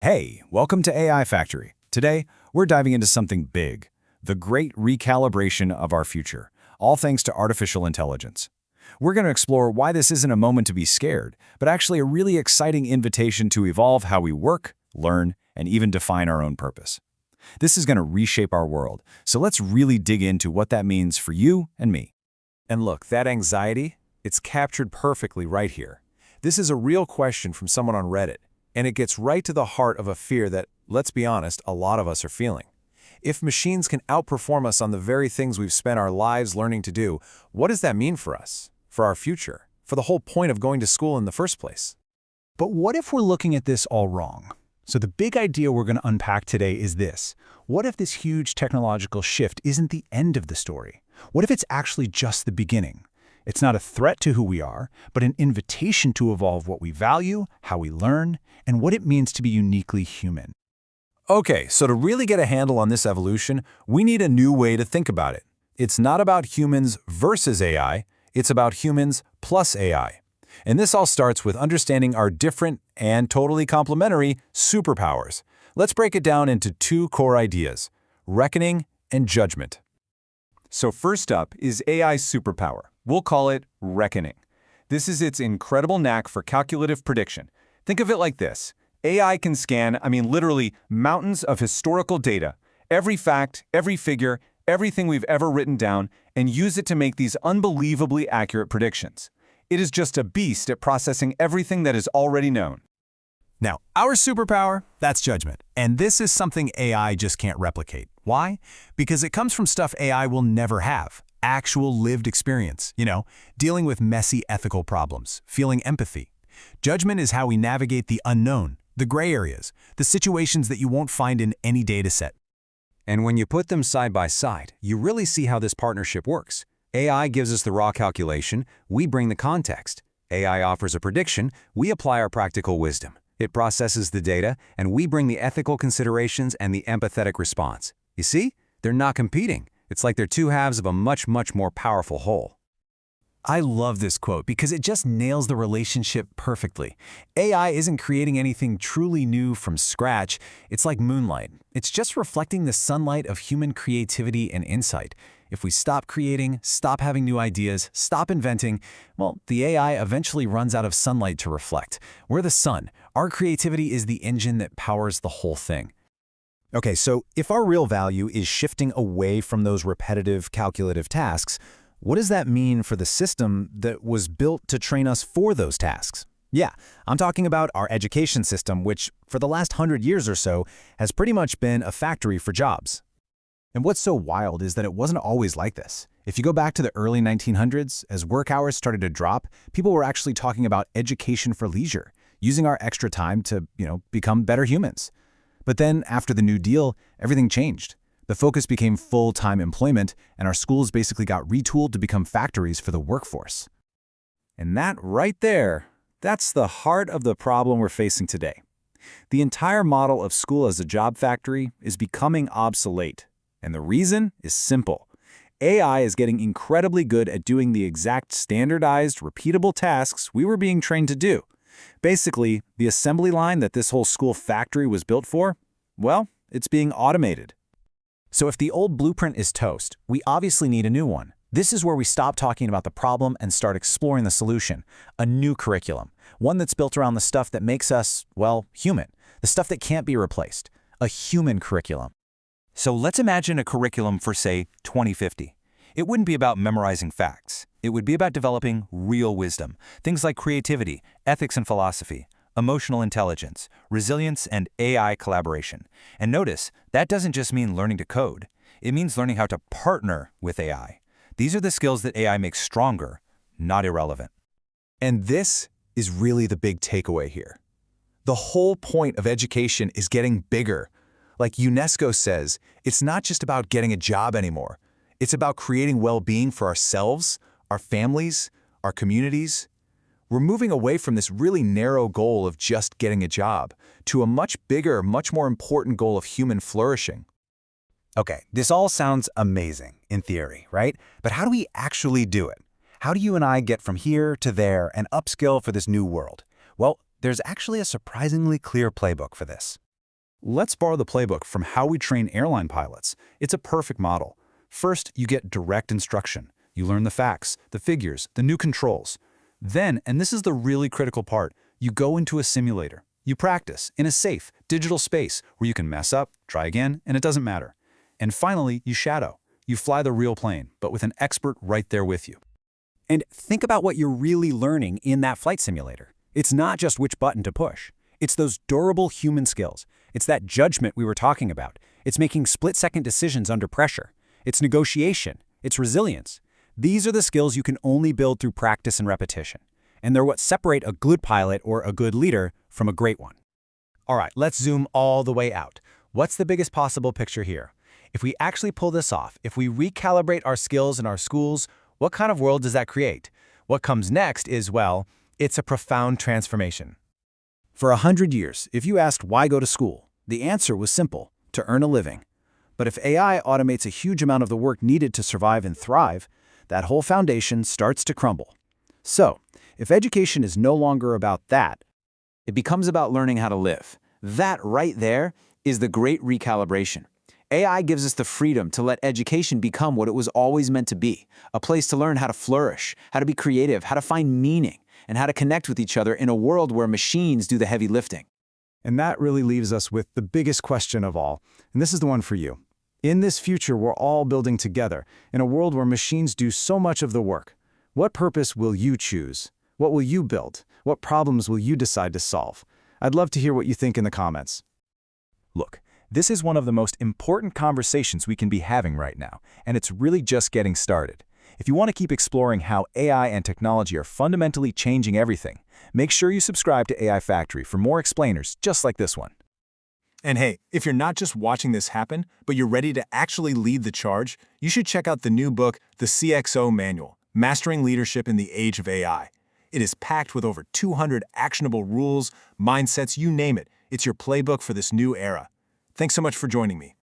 Hey, welcome to AI Factory. Today, we're diving into something big, the great recalibration of our future, all thanks to artificial intelligence. We're going to explore why this isn't a moment to be scared, but actually a really exciting invitation to evolve how we work, learn, and even define our own purpose. This is going to reshape our world, so let's really dig into what that means for you and me. And look, that anxiety, it's captured perfectly right here. This is a real question from someone on Reddit, and it gets right to the heart of a fear that, let's be honest, a lot of us are feeling. If machines can outperform us on the very things we've spent our lives learning to do, what does that mean for us, for our future, for the whole point of going to school in the first place? But what if we're looking at this all wrong? So the big idea we're going to unpack today is this. What if this huge technological shift isn't the end of the story? What if it's actually just the beginning? It's not a threat to who we are, but an invitation to evolve what we value, how we learn, and what it means to be uniquely human. Okay, so to really get a handle on this evolution, we need a new way to think about it. It's not about humans versus AI, it's about humans plus AI. And this all starts with understanding our different and totally complementary superpowers. Let's break it down into two core ideas: reckoning and judgment. So first up is AI's superpower. We'll call it reckoning. This is its incredible knack for calculative prediction. Think of it like this. AI can scan, literally mountains of historical data, every fact, every figure, everything we've ever written down, and use it to make these unbelievably accurate predictions. It is just a beast at processing everything that is already known. Now, our superpower, that's judgment. And this is something AI just can't replicate. Why? Because it comes from stuff AI will never have. Actual lived experience, dealing with messy ethical problems, feeling empathy. Judgment is how we navigate the unknown, the gray areas, the situations that you won't find in any data set. And when you put them side by side, you really see how this partnership works. AI gives us the raw calculation, we bring the context. AI offers a prediction, we apply our practical wisdom. It processes the data, and we bring the ethical considerations and the empathetic response. You see? They're not competing. It's like they're two halves of a much more powerful whole. I love this quote because it just nails the relationship perfectly. AI isn't creating anything truly new from scratch. It's like moonlight. It's just reflecting the sunlight of human creativity and insight. If we stop creating, stop having new ideas, stop inventing, well, the AI eventually runs out of sunlight to reflect. We're the sun. Our creativity is the engine that powers the whole thing. Okay, so if our real value is shifting away from those repetitive, calculative tasks, what does that mean for the system that was built to train us for those tasks? Yeah, I'm talking about our education system, which, for the last 100 years or so, has pretty much been a factory for jobs. And what's so wild is that it wasn't always like this. If you go back to the early 1900s, as work hours started to drop, people were actually talking about education for leisure, using our extra time to, become better humans. But then, after the New Deal, everything changed. The focus became full-time employment, and our schools basically got retooled to become factories for the workforce. And that right there, that's the heart of the problem we're facing today. The entire model of school as a job factory is becoming obsolete. And the reason is simple. AI is getting incredibly good at doing the exact standardized, repeatable tasks we were being trained to do. Basically, the assembly line that this whole school factory was built for, well, it's being automated. So if the old blueprint is toast, we obviously need a new one. This is where we stop talking about the problem and start exploring the solution. A new curriculum. One that's built around the stuff that makes us, well, human. The stuff that can't be replaced. A human curriculum. So let's imagine a curriculum for, say, 2050. It wouldn't be about memorizing facts. It would be about developing real wisdom, things like creativity, ethics and philosophy, emotional intelligence, resilience, and AI collaboration. And notice, that doesn't just mean learning to code. It means learning how to partner with AI. These are the skills that AI makes stronger, not irrelevant. And this is really the big takeaway here. The whole point of education is getting bigger. Like UNESCO says, it's not just about getting a job anymore. It's about creating well-being for ourselves, our families, our communities. We're moving away from this really narrow goal of just getting a job to a much bigger, much more important goal of human flourishing. Okay, this all sounds amazing in theory, right? But how do we actually do it? How do you and I get from here to there and upskill for this new world? Well, there's actually a surprisingly clear playbook for this. Let's borrow the playbook from how we train airline pilots. It's a perfect model. First, you get direct instruction. You learn the facts, the figures, the new controls. Then, and this is the really critical part, you go into a simulator. You practice in a safe, digital space where you can mess up, try again, and it doesn't matter. And finally, you shadow. You fly the real plane, but with an expert right there with you. And think about what you're really learning in that flight simulator. It's not just which button to push. It's those durable human skills. It's that judgment we were talking about. It's making split-second decisions under pressure. It's negotiation. It's resilience. These are the skills you can only build through practice and repetition. And they're what separate a good pilot or a good leader from a great one. All right, let's zoom all the way out. What's the biggest possible picture here? If we actually pull this off, if we recalibrate our skills in our schools, what kind of world does that create? What comes next is, well, it's a profound transformation. For 100 years, if you asked why go to school, the answer was simple: to earn a living. But if AI automates a huge amount of the work needed to survive and thrive, that whole foundation starts to crumble. So, if education is no longer about that, it becomes about learning how to live. That right there is the great recalibration. AI gives us the freedom to let education become what it was always meant to be, a place to learn how to flourish, how to be creative, how to find meaning, and how to connect with each other in a world where machines do the heavy lifting. and that really leaves us with the biggest question of all, and this is the one for you. In this future we're all building together, in a world where machines do so much of the work, what purpose will you choose? What will you build? What problems will you decide to solve? I'd love to hear what you think in the comments. Look, this is one of the most important conversations we can be having right now, and it's really just getting started. If you want to keep exploring how AI and technology are fundamentally changing everything, make sure you subscribe to AI Factory for more explainers just like this one. And hey, if you're not just watching this happen, but you're ready to actually lead the charge, you should check out the new book, The CXO Manual, Mastering Leadership in the Age of AI. It is packed with over 200 actionable rules, mindsets, you name it. It's your playbook for this new era. Thanks so much for joining me.